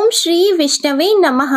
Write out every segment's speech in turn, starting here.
ओम श्री विष्णवे नमः।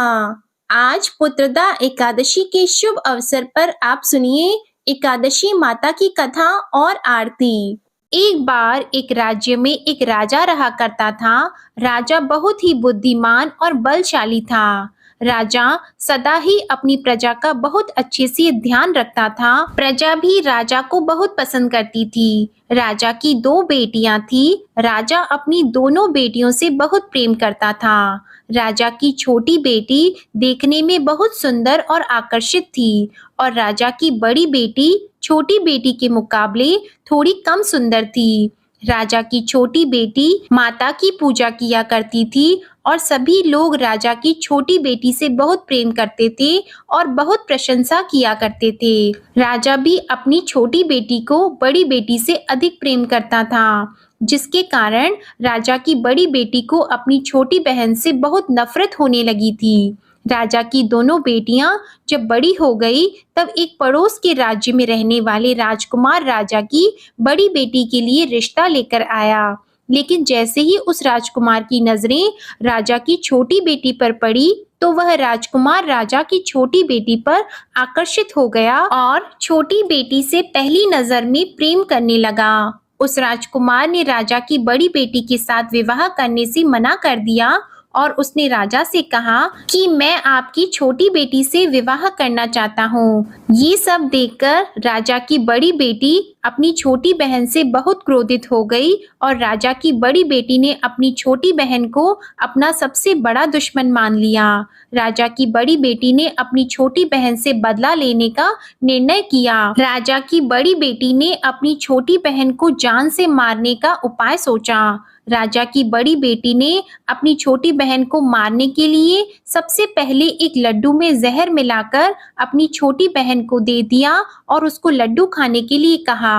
आज पुत्रदा एकादशी के शुभ अवसर पर आप सुनिए एकादशी माता की कथा और आरती। एक बार एक राज्य में एक राजा रहा करता था। राजा बहुत ही बुद्धिमान और बलशाली था। राजा सदा ही अपनी प्रजा का बहुत अच्छे से ध्यान रखता था। प्रजा भी राजा को बहुत पसंद करती थी। राजा की दो बेटियां थी। राजा अपनी दोनों बेटियों से बहुत प्रेम करता था। राजा की छोटी बेटी देखने में बहुत सुंदर और आकर्षित थी और राजा की बड़ी बेटी छोटी बेटी के मुकाबले थोड़ी कम सुंदर थी। राजा की छोटी बेटी माता की पूजा किया करती थी और सभी लोग राजा की छोटी बेटी से बहुत प्रेम करते थे और बहुत प्रशंसा किया करते थे। राजा भी अपनी छोटी बेटी को बड़ी बेटी से अधिक प्रेम करता था, जिसके कारण राजा की बड़ी बेटी को अपनी छोटी बहन से बहुत नफरत होने लगी थी। राजा की दोनों बेटियां जब बड़ी हो गई तब एक पड़ोस के राज्य में रहने वाले राजकुमार राजा की बड़ी बेटी के लिए रिश्ता लेकर आया। लेकिन जैसे ही उस राजकुमार की नजरें राजा की छोटी बेटी पर पड़ी तो वह राजकुमार राजा की छोटी बेटी पर आकर्षित हो गया और छोटी बेटी से पहली नजर में प्रेम करने लगा। उस राजकुमार ने राजा की बड़ी बेटी के साथ विवाह करने से मना कर दिया और उसने राजा से कहा कि मैं आपकी छोटी बेटी से विवाह करना चाहता हूँ। ये सब देखकर राजा की बड़ी बेटी अपनी छोटी बहन से बहुत क्रोधित हो गई और राजा की बड़ी बेटी ने अपनी छोटी बहन को अपना सबसे बड़ा दुश्मन मान लिया। राजा की बड़ी बेटी ने अपनी छोटी बहन से बदला लेने का निर्णय किया। राजा की बड़ी बेटी ने अपनी छोटी बहन को जान से मारने का उपाय सोचा। राजा की बड़ी बेटी ने अपनी छोटी बहन को मारने के लिए सबसे पहले एक लड्डू में जहर मिलाकर अपनी छोटी बहन को दे दिया और उसको लड्डू खाने के लिए कहा।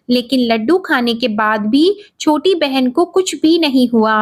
लेकिन लड्डू खाने के बाद भी छोटी बहन को कुछ भी नहीं हुआ।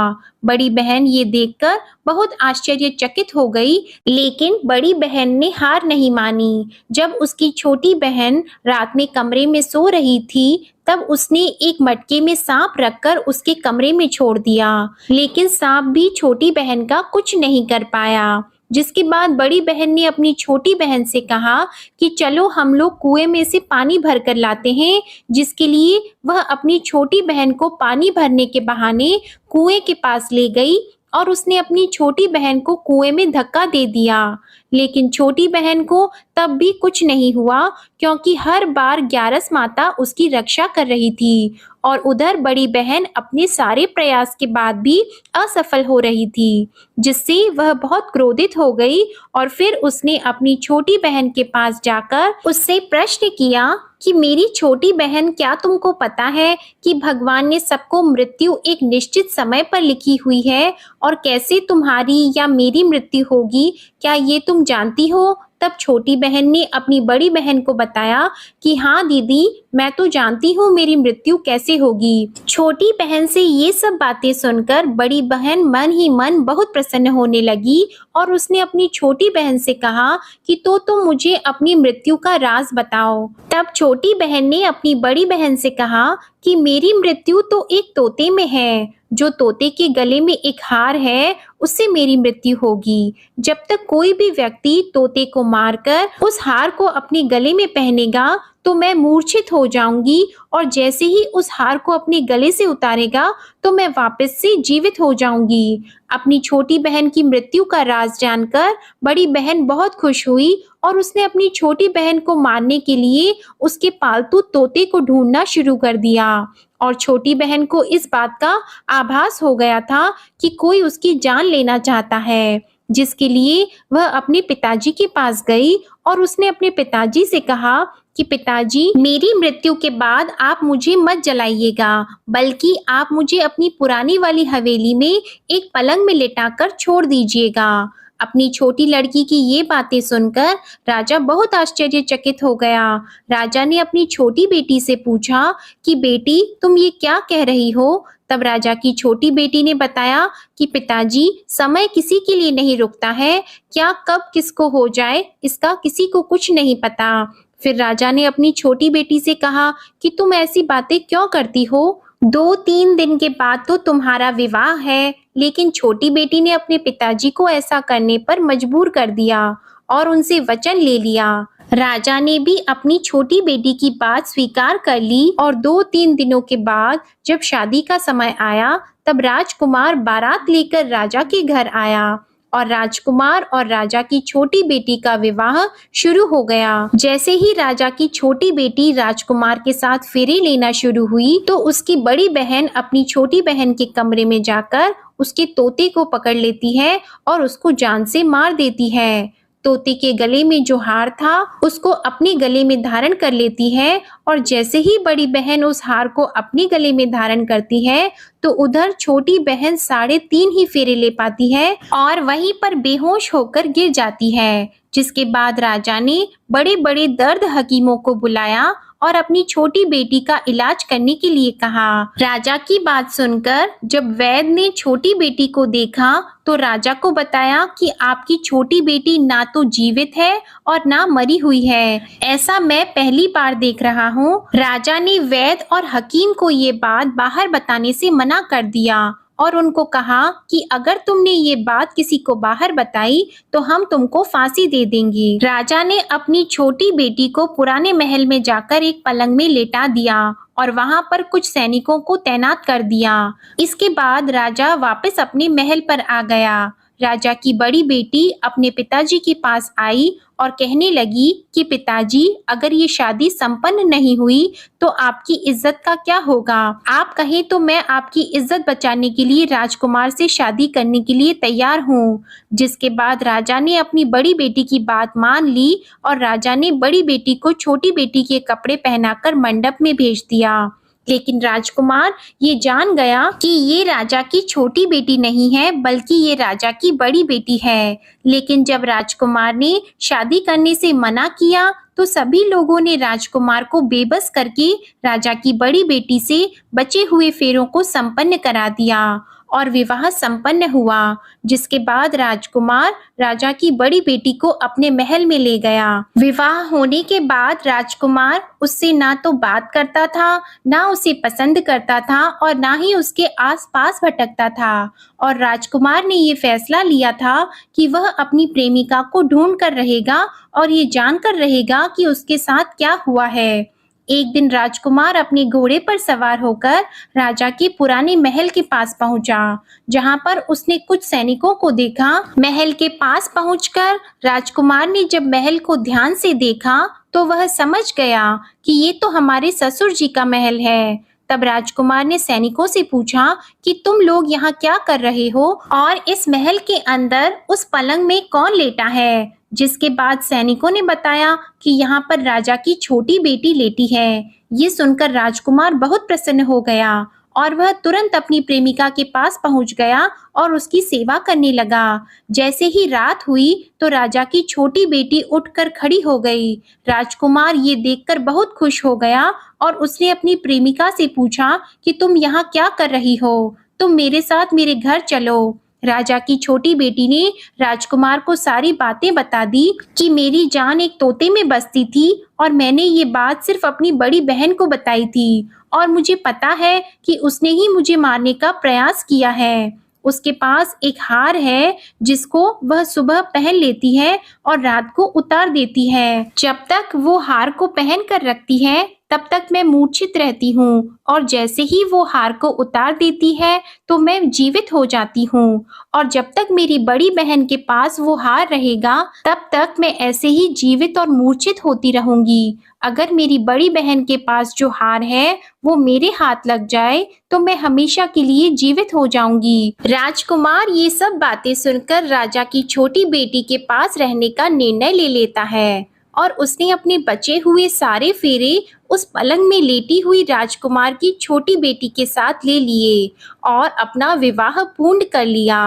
बड़ी बहन ये देखकर बहुत आश्चर्यचकित हो गई, लेकिन बड़ी बहन ने हार नहीं मानी। जब उसकी छोटी बहन रात में कमरे में सो रही थी तब उसने एक मटके में सांप रखकर उसके कमरे में छोड़ दिया, लेकिन सांप भी छोटी बहन का कुछ नहीं कर पाया। जिसके बाद बड़ी बहन ने अपनी छोटी बहन से कहा कि चलो हम लोग कुएं में से पानी भर कर लाते हैं, जिसके लिए वह अपनी छोटी बहन को पानी भरने के बहाने कुएं के पास ले गई और उसने अपनी छोटी बहन को कुएं में धक्का दे दिया। लेकिन छोटी बहन को तब भी कुछ नहीं हुआ, क्योंकि हर बार ग्यारस माता उसकी रक्षा कर रही थी और उधर बड़ी बहन अपने सारे प्रयास के बाद भी असफल हो रही थी, जिससे वह बहुत क्रोधित हो गई और फिर उसने अपनी छोटी बहन के पास जाकर उससे प्रश्न किया कि मेरी छोटी बहन, क्या तुमको पता है कि भगवान ने सबको मृत्यु एक निश्चित समय पर लिखी हुई है और कैसे तुम्हारी या मेरी मृत्यु होगी, क्या ये तुम जानती हो? तब छोटी बहन ने अपनी बड़ी बहन को बताया कि हाँ दीदी, मैं तो जानती हूँ मेरी मृत्यु कैसे होगी। छोटी बहन से ये सब बातें सुनकर बड़ी बहन मन ही मन बहुत प्रसन्न होने लगी और उसने अपनी छोटी बहन से कहा कि तो तुम मुझे अपनी मृत्यु का राज बताओ। तब छोटी बहन ने अपनी बड़ी बहन से कहा कि मेरी मृत्यु तो एक तोते में है। जो तोते के गले में एक हार है, उससे मेरी मृत्यु होगी। जब तक कोई भी व्यक्ति तोते को मारकर उस हार को अपने गले में पहनेगा तो मैं मूर्छित हो जाऊंगी और जैसे ही उस हार को अपने गले से उतारेगा तो मैं वापस से जीवित हो जाऊंगी। अपनी छोटी बहन की मृत्यु का राज जानकर बड़ी बहन बहुत खुश हुई और उसने अपनी छोटी बहन को मारने के लिए उसके पालतू तोते को ढूंढना शुरू कर दिया और छोटी बहन को इस बात का आभास हो गया था कि कोई उसकी जान लेना चाहता है, जिसके लिए वह अपने पिताजी के पास गई और उसने अपने पिताजी से कहा कि पिताजी, मेरी मृत्यु के बाद आप मुझे मत जलाइएगा, बल्कि आप मुझे अपनी पुरानी वाली हवेली में एक पलंग में लिटाकर छोड़ दीजिएगा। अपनी छोटी लड़की की ये बातें सुनकर राजा बहुत आश्चर्यचकित हो गया। राजा ने अपनी छोटी बेटी से पूछा कि बेटी, तुम ये क्या कह रही हो? तब राजा की छोटी बेटी ने बताया कि पिताजी, समय किसी के लिए नहीं रुकता है, क्या कब किसको हो जाए इसका किसी को कुछ नहीं पता। फिर राजा ने अपनी छोटी बेटी से कहा कि तुम ऐसी बातें क्यों करती हो? 2-3 दिन के बाद तो तुम्हारा विवाह है, लेकिन छोटी बेटी ने अपने पिताजी को ऐसा करने पर मजबूर कर दिया और उनसे वचन ले लिया। राजा ने भी अपनी छोटी बेटी की बात स्वीकार कर ली और 2-3 दिनों के बाद जब शादी का समय आया, तब राजकुमार बारात लेकर राजा के घर आया और राजकुमार और राजा की छोटी बेटी का विवाह शुरू हो गया। जैसे ही राजा की छोटी बेटी राजकुमार के साथ फेरे लेना शुरू हुई, तो उसकी बड़ी बहन अपनी छोटी बहन के कमरे में जाकर उसके तोते को पकड़ लेती है और उसको जान से मार देती है। तोते के गले में जो हार था उसको अपने गले में धारण कर लेती है और जैसे ही बड़ी बहन उस हार को अपने गले में धारण करती है, तो उधर छोटी बहन 3.5 ही फेरे ले पाती है और वहीं पर बेहोश होकर गिर जाती है। जिसके बाद राजा ने बड़े बड़े दर्द हकीमों को बुलाया और अपनी छोटी बेटी का इलाज करने के लिए कहा। राजा की बात सुनकर जब वैद्य ने छोटी बेटी को देखा, तो राजा को बताया कि आपकी छोटी बेटी ना तो जीवित है और ना मरी हुई है। ऐसा मैं पहली बार देख रहा हूँ। राजा ने वैद्य और हकीम को ये बात बाहर बताने से मना कर दिया और उनको कहा कि अगर तुमने ये बात किसी को बाहर बताई तो हम तुमको फांसी दे देंगे। राजा ने अपनी छोटी बेटी को पुराने महल में जाकर एक पलंग में लेटा दिया और वहां पर कुछ सैनिकों को तैनात कर दिया। इसके बाद राजा वापस अपने महल पर आ गया। राजा की बड़ी बेटी अपने पिताजी के पास आई और कहने लगी कि पिताजी, अगर ये शादी संपन्न नहीं हुई तो आपकी इज्जत का क्या होगा? आप कहें तो मैं आपकी इज्जत बचाने के लिए राजकुमार से शादी करने के लिए तैयार हूँ। जिसके बाद राजा ने अपनी बड़ी बेटी की बात मान ली और राजा ने बड़ी बेटी को छोटी बेटी के कपड़े पहनाकर मंडप में भेज दिया। लेकिन राजकुमार ये जान गया कि ये राजा की छोटी बेटी नहीं है, बल्कि ये राजा की बड़ी बेटी है। लेकिन जब राजकुमार ने शादी करने से मना किया, तो सभी लोगों ने राजकुमार को बेबस करके राजा की बड़ी बेटी से बचे हुए फेरों को संपन्न करा दिया और विवाह संपन्न हुआ। जिसके बाद राजकुमार राजा की बड़ी बेटी को अपने महल में ले गया। विवाह होने के बाद राजकुमार उससे ना तो बात करता था, ना उसे पसंद करता था और ना ही उसके आसपास भटकता था। और राजकुमार ने ये फैसला लिया था कि वह अपनी प्रेमिका को ढूंढ कर रहेगा और ये जानकर रहेगा कि उसके साथ क्या हुआ है। एक दिन राजकुमार अपने घोड़े पर सवार होकर राजा के पुराने महल के पास पहुंचा, जहां पर उसने कुछ सैनिकों को देखा। महल के पास पहुंचकर राजकुमार ने जब महल को ध्यान से देखा, तो वह समझ गया कि ये तो हमारे ससुर जी का महल है। तब राजकुमार ने सैनिकों से पूछा कि तुम लोग यहाँ क्या कर रहे हो और इस महल के अंदर उस पलंग में कौन लेटा है? जिसके बाद सैनिकों ने बताया कि यहाँ पर राजा की छोटी बेटी लेटी है। ये सुनकर राजकुमार बहुत प्रसन्न हो गया और वह तुरंत अपनी प्रेमिका के पास पहुंच गया और उसकी सेवा करने लगा। जैसे ही रात हुई तो राजा की छोटी बेटी उठकर खड़ी हो गई। राजकुमार ये देखकर बहुत खुश हो गया और उसने अपनी प्रेमिका से पूछा कि तुम यहाँ क्या कर रही हो? तुम मेरे साथ मेरे घर चलो। राजा की छोटी बेटी ने राजकुमार को सारी बातें बता दी कि मेरी जान एक तोते में बसती थी और मैंने ये बात सिर्फ अपनी बड़ी बहन को बताई थी और मुझे पता है कि उसने ही मुझे मारने का प्रयास किया है। उसके पास एक हार है जिसको वह सुबह पहन लेती है और रात को उतार देती है। जब तक वो हार को पहन कर रखती है तब तक मैं मूर्छित रहती हूँ और जैसे ही वो हार को उतार देती है तो मैं जीवित हो जाती हूँ और जब तक मेरी बड़ी बहन के पास वो हार रहेगा तब तक मैं ऐसे ही जीवित और मूर्छित होती रहूंगी। अगर मेरी बड़ी बहन के पास जो हार है वो मेरे हाथ लग जाए तो मैं हमेशा के लिए जीवित हो जाऊंगी। राजकुमार ये सब बातें सुनकर राजा की छोटी बेटी के पास रहने का निर्णय ले लेता है और उसने अपने बचे हुए सारे फेरे उस पलंग में लेटी हुई राजकुमार की छोटी बेटी के साथ ले लिए और अपना विवाह पूर्ण कर लिया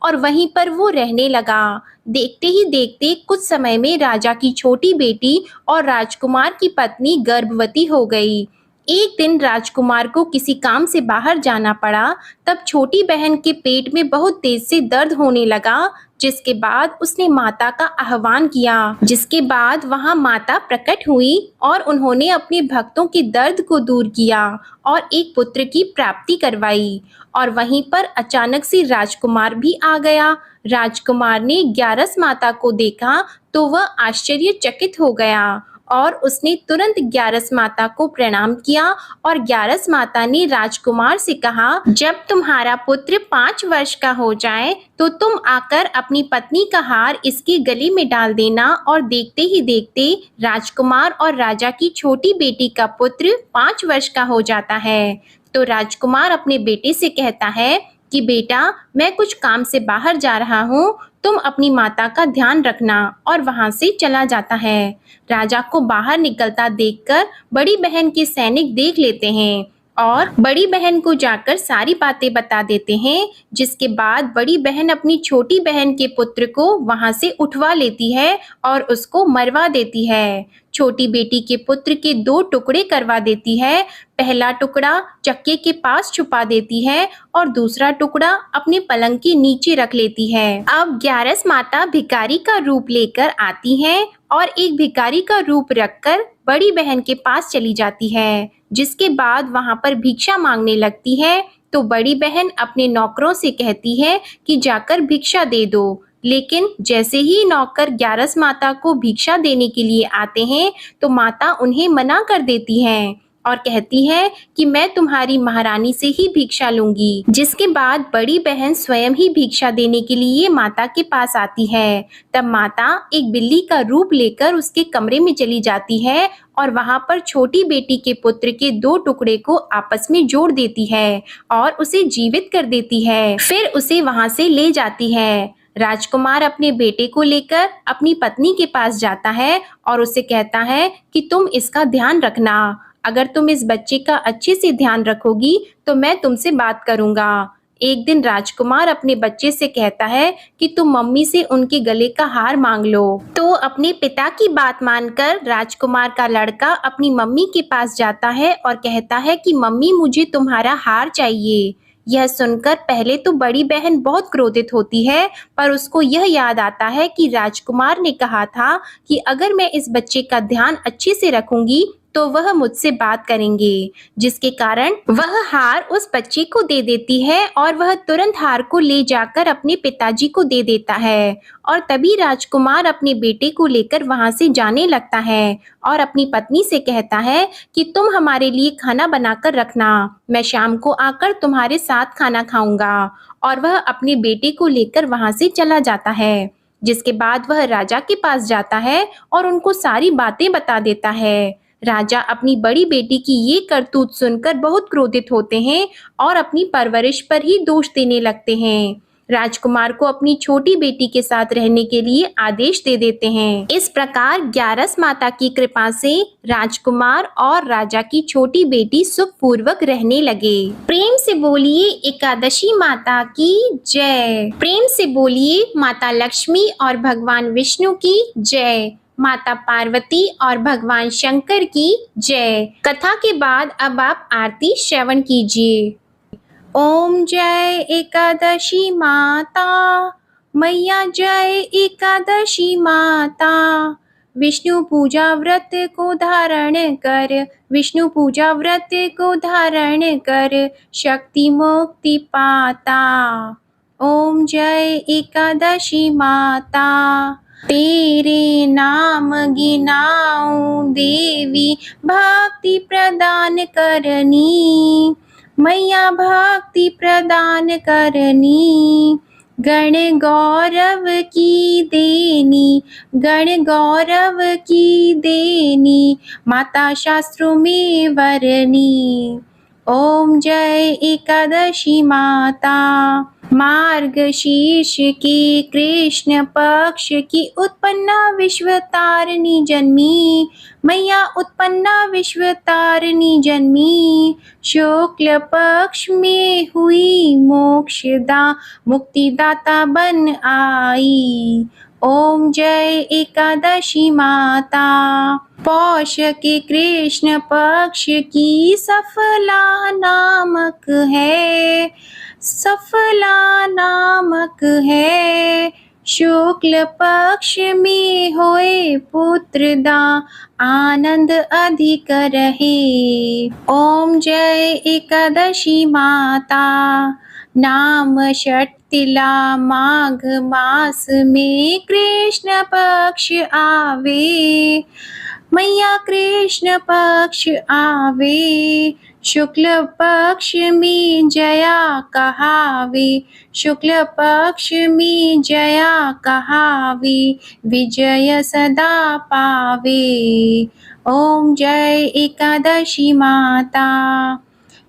और वहीं पर वो रहने लगा। देखते ही देखते कुछ समय में राजा की छोटी बेटी और राजकुमार की पत्नी गर्भवती हो गई। एक दिन राजकुमार को किसी काम से बाहर जाना पड़ा। तब छोटी बहन के पेट में बहुत तेज से दर्द होने लगा, जिसके बाद उसने माता का आह्वान किया। जिसके बाद वहां माता प्रकट हुई और उन्होंने अपने भक्तों के दर्द को दूर किया और एक पुत्र की प्राप्ति करवाई। और वहीं पर अचानक से राजकुमार भी आ गया। राजकुमार ने ग्यारस माता को देखा तो वह आश्चर्यचकित हो गया और उसने तुरंत ग्यारस माता को प्रणाम किया। और ग्यारस माता ने राजकुमार से कहा, जब तुम्हारा पुत्र 5 वर्ष का हो जाए तो तुम आकर अपनी पत्नी का हार इसके गले में डाल देना। और देखते ही देखते राजकुमार और राजा की छोटी बेटी का पुत्र 5 वर्ष का हो जाता है। तो राजकुमार अपने बेटे से कहता है कि बेटा, मैं कुछ काम से बाहर जा रहा हूँ, तुम अपनी माता का ध्यान रखना। और वहां से चला जाता है। राजा को बाहर निकलता देखकर बड़ी बहन के सैनिक देख लेते हैं और बड़ी बहन को जाकर सारी बातें बता देते हैं। जिसके बाद बड़ी बहन अपनी छोटी बहन के पुत्र को वहां से उठवा लेती है और उसको मरवा देती है। छोटी बेटी के पुत्र के 2 टुकड़े करवा देती है। पहला टुकड़ा चक्के के पास छुपा देती है और दूसरा टुकड़ा अपने पलंग के नीचे रख लेती है। अब ग्यारस माता भिखारी का रूप लेकर आती है और एक भिखारी का रूप रखकर बड़ी बहन के पास चली जाती है। जिसके बाद वहां पर भिक्षा मांगने लगती है। तो बड़ी बहन अपने नौकरों से कहती है कि जाकर भिक्षा दे दो। लेकिन जैसे ही नौकर ग्यारस माता को भिक्षा देने के लिए आते हैं तो माता उन्हें मना कर देती हैं और कहती है कि मैं तुम्हारी महारानी से ही भिक्षा लूंगी। जिसके बाद बड़ी बहन स्वयं ही भिक्षा देने के लिए माता के पास आती है। तब माता एक बिल्ली का रूप लेकर उसके कमरे में चली जाती है और वहां पर छोटी बेटी के पुत्र के 2 टुकड़े को आपस में जोड़ देती है और उसे जीवित कर देती है। फिर उसे वहां से ले जाती है। राजकुमार अपने बेटे को लेकर अपनी पत्नी के पास जाता है और उसे कहता है कि तुम इसका ध्यान रखना। अगर तुम इस बच्चे का अच्छे से ध्यान रखोगी तो मैं तुमसे बात करूंगा। एक दिन राजकुमार अपने बच्चे से कहता है कि तुम मम्मी से उनके गले का हार मांग लो। तो अपने पिता की बात मानकर राजकुमार का लड़का अपनी मम्मी के पास जाता है और कहता है कि मम्मी, मुझे तुम्हारा हार चाहिए। यह सुनकर पहले तो बड़ी बहन बहुत क्रोधित होती है, पर उसको यह याद आता है कि राजकुमार ने कहा था कि अगर मैं इस बच्चे का ध्यान अच्छे से रखूंगी तो वह मुझसे बात करेंगे। जिसके कारण वह हार उस बच्चे को दे देती है और वह तुरंत हार को ले जाकर अपने पिताजी को दे देता है। और तभी राजकुमार अपने बेटे को लेकर वहां से जाने लगता है और अपनी पत्नी से कहता है कि तुम हमारे लिए खाना बनाकर रखना, मैं शाम को आकर तुम्हारे साथ खाना खाऊंगा। और वह अपने बेटे को लेकर वहां से चला जाता है। जिसके बाद वह राजा के पास जाता है और उनको सारी बातें बता देता है। राजा अपनी बड़ी बेटी की ये करतूत सुनकर बहुत क्रोधित होते हैं और अपनी परवरिश पर ही दोष देने लगते हैं। राजकुमार को अपनी छोटी बेटी के साथ रहने के लिए आदेश दे देते हैं। इस प्रकार ग्यारस माता की कृपा से राजकुमार और राजा की छोटी बेटी सुखपूर्वक रहने लगे। प्रेम से बोलिए एकादशी माता की जय। प्रेम से बोलिए माता लक्ष्मी और भगवान विष्णु की जय। माता पार्वती और भगवान शंकर की जय। कथा के बाद अब आप आरती श्रवण कीजिए। ओम जय एकादशी माता, मैया जय एकादशी माता। विष्णु पूजा व्रत को धारण कर, विष्णु पूजा व्रत को धारण कर, शक्ति मुक्ति पाता। ओम जय एकादशी माता। तेरे नाम गिनाऊं देवी, भक्ति प्रदान करनी, मैया भक्ति प्रदान करनी। गण गौरव की देनी, गण गौरव की देनी, माता शास्त्रों में वरनी। ओम जय एकादशी माता। मार्गशीर्ष के कृष्ण पक्ष की उत्पन्ना विश्वतारिणी जन्मी, मैया उत्पन्ना विश्वतारिणी जन्मी। शुक्ल पक्ष में हुई मोक्षदा, मुक्तिदाता बन आई। ओम जय एकादशी माता। पौष के कृष्ण पक्ष की सफला नामक है, सफला नामक है। शुक्ल पक्ष में होए पुत्रदा, आनंद अधिक रहे। ओम जय एकादशी माता। नाम षटतिला माघ मास में कृष्ण पक्ष आवे, मैया कृष्ण पक्ष आवे। शुक्ल पक्ष में जया कहावे, शुक्ल पक्ष में जया कहावे। विजय सदा पावे। ओम जय एकादशी माता।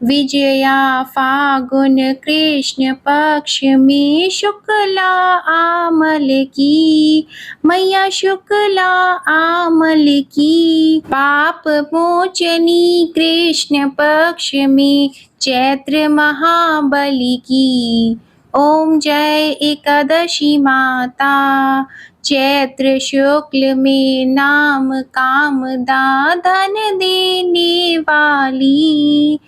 विजया फागुन कृष्ण पक्ष में शुक्ला आमल की, मैया शुक्ला आमल की। पाप मोचनी कृष्ण पक्ष में चैत्र महाबली की। ओम जय एकादशी माता। चैत्र शुक्ल में नाम कामदा, धन देने वाली,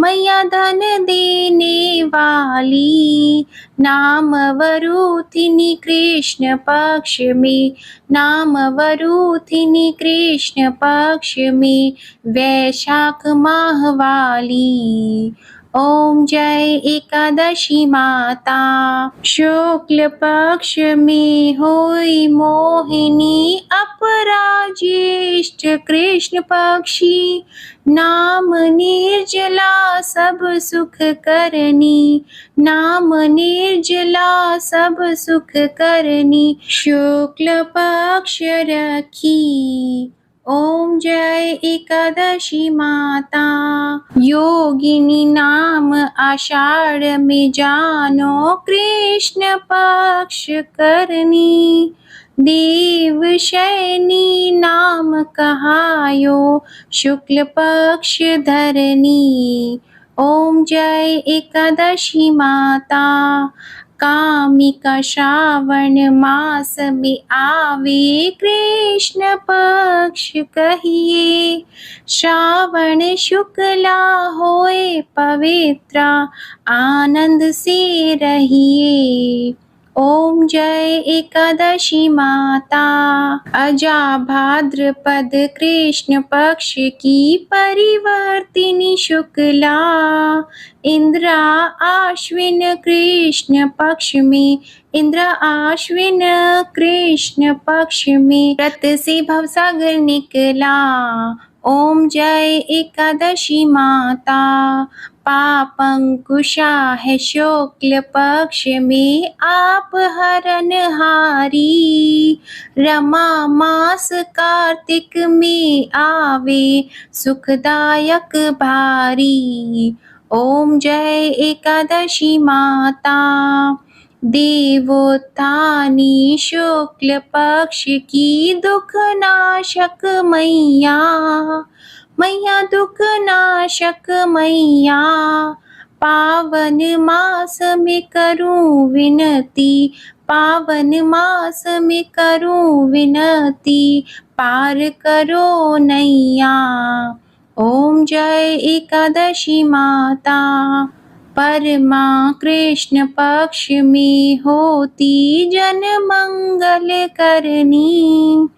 मैया धन देने वाली। नाम वरूथिनी कृष्ण पक्ष में, नाम वरूथिनी कृष्ण पक्ष में। वैशाख माह वाली। ओम जय एकादशी माता। शुक्ल पक्ष में होई मोहिनी, अपराज्येष्ठ कृष्ण पक्षी। नाम निर्जला सब सुख करनी, नाम निर्जला सब सुख करनी। शुक्ल पक्ष रखी। ओम जय एकादशी माता। योगिनी नाम आषाढ़ में जानो, कृष्ण पक्ष करनी। देव शयनी नाम कहायो, शुक्ल पक्ष धरनी। ओम जय एकादशी माता। कामिका श्रावण मास में आवे, कृष्ण पक्ष कहिए। श्रावण शुक्ला होए पवित्रा, आनंद से रहिए। ओम जय एकादशी माता। अजा भाद्रपद कृष्ण पक्ष की परिवर्तिनी शुक्ला। इंद्रा आश्विन कृष्ण पक्ष में, इंद्रा आश्विन कृष्ण पक्ष में। व्रत से भवसागर निकला। ओम जय एकादशी माता। पापंकुशा है शुक्ल पक्ष में, आप हरनहारी। रमा मास कार्तिक में आवे, सुखदायक भारी। ओम जय एकादशी माता। देवोत्थानी शुक्ल पक्ष की, दुख नाशक मैया, मैया दुख नाशक मैया। पावन मास में करूं विनती, पावन मास में करूं विनती। पार करो नैया। ओम जय एकादशी माता। परमा कृष्ण पक्ष में होती, जन मंगल करनी,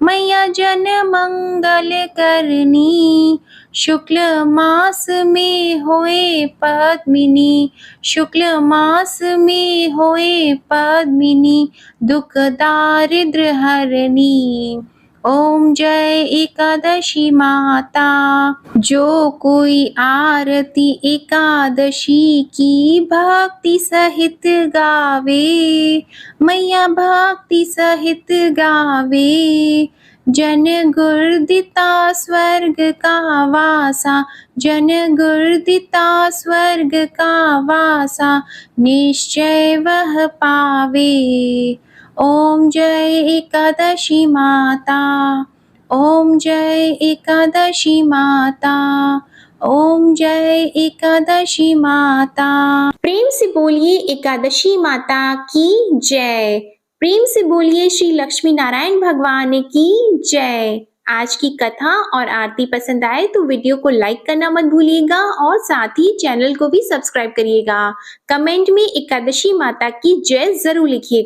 मैया जन मंगल करनी। शुक्ल मास में होए पद्मिनी, शुक्ल मास में होए पद्मिनी। दुख दारिद्र हरनी। ओम जय एकादशी माता। जो कोई आरती एकादशी की भक्ति सहित गावे, मैया भक्ति सहित गावे। जन गुर्दिता स्वर्ग का वासा, जन गुर्दिता स्वर्ग का वासा। निश्चय वह पावे। ओम जय एकादशी माता। ओम जय एकादशी माता। ओम जय एकादशी माता। प्रेम से बोलिए एकादशी माता की जय। प्रेम से बोलिए श्री लक्ष्मी नारायण भगवान की जय। आज की कथा और आरती पसंद आए तो वीडियो को लाइक करना मत भूलिएगा और साथ ही चैनल को भी सब्सक्राइब करिएगा। कमेंट में एकादशी माता की जय जरूर लिखिएगा।